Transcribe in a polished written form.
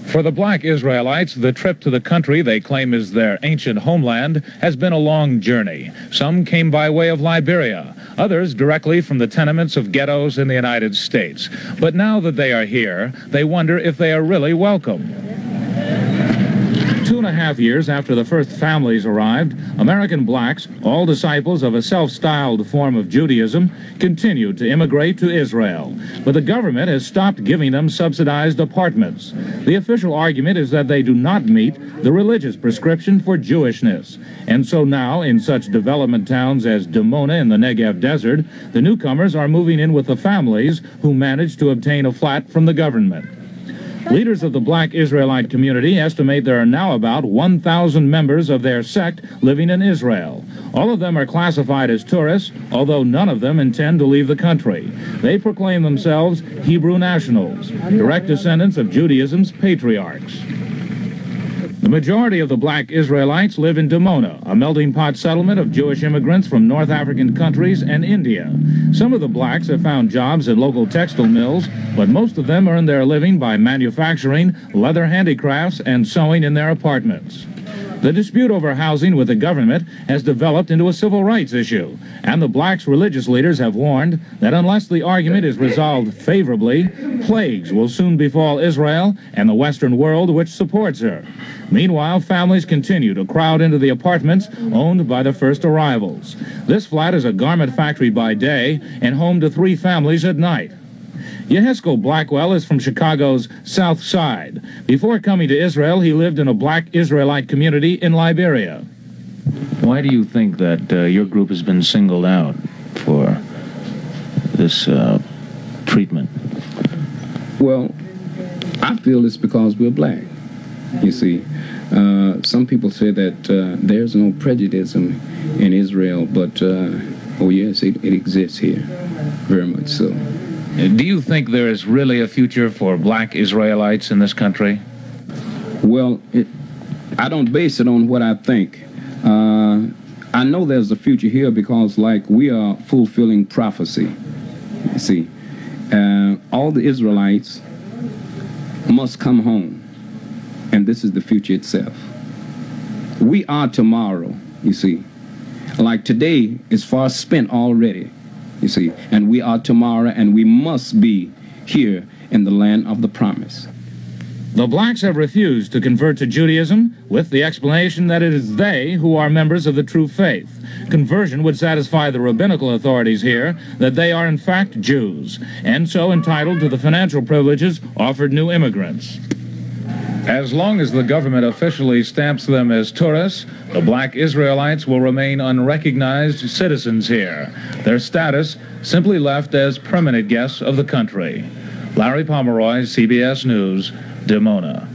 For the black Israelites, the trip to the country they claim is their ancient homeland has been a long journey. Some came by way of Liberia, others directly from the tenements of ghettos in the United States. But now that they are here, they wonder if they are really welcome. 2.5 years after the first families arrived, American blacks, all disciples of a self-styled form of Judaism, continued to immigrate to Israel. But the government has stopped giving them subsidized apartments. The official argument is that they do not meet the religious prescription for Jewishness. And so now, in such development towns as Dimona in the Negev Desert, the newcomers are moving in with the families who managed to obtain a flat from the government. Leaders of the black Israelite community estimate there are now about 1,000 members of their sect living in Israel. All of them are classified as tourists, although none of them intend to leave the country. They proclaim themselves Hebrew nationals, direct descendants of Judaism's patriarchs. The majority of the black Israelites live in Dimona, a melting pot settlement of Jewish immigrants from North African countries and India. Some of the blacks have found jobs in local textile mills, but most of them earn their living by manufacturing, leather handicrafts, and sewing in their apartments. The dispute over housing with the government has developed into a civil rights issue, and the blacks' religious leaders have warned that unless the argument is resolved favorably, plagues will soon befall Israel and the Western world which supports her. Meanwhile, families continue to crowd into the apartments owned by the first arrivals. This flat is a garment factory by day and home to 3 families at night. Yeheskel Blackwell is from Chicago's South Side. Before coming to Israel, he lived in a black Israelite community in Liberia. Why do you think that your group has been singled out for this treatment? Well, I feel it's because we're black, you see. Some people say that there's no prejudice in Israel, but, oh yes, it exists here, very much so. Do you think there is really a future for black Israelites in this country? Well, I don't base it on what I think. I know there's a future here because, like, we are fulfilling prophecy. You see, all the Israelites must come home, and this is the future itself. We are tomorrow, you see. Like today is far spent already, you see, and we are tomorrow, and we must be here in the land of the promise. The blacks have refused to convert to Judaism with the explanation that it is they who are members of the true faith. Conversion would satisfy the rabbinical authorities here that they are in fact Jews, and so entitled to the financial privileges offered new immigrants. As long as the government officially stamps them as tourists, the black Israelites will remain unrecognized citizens here, their status simply left as permanent guests of the country. Larry Pomeroy, CBS News, Dimona.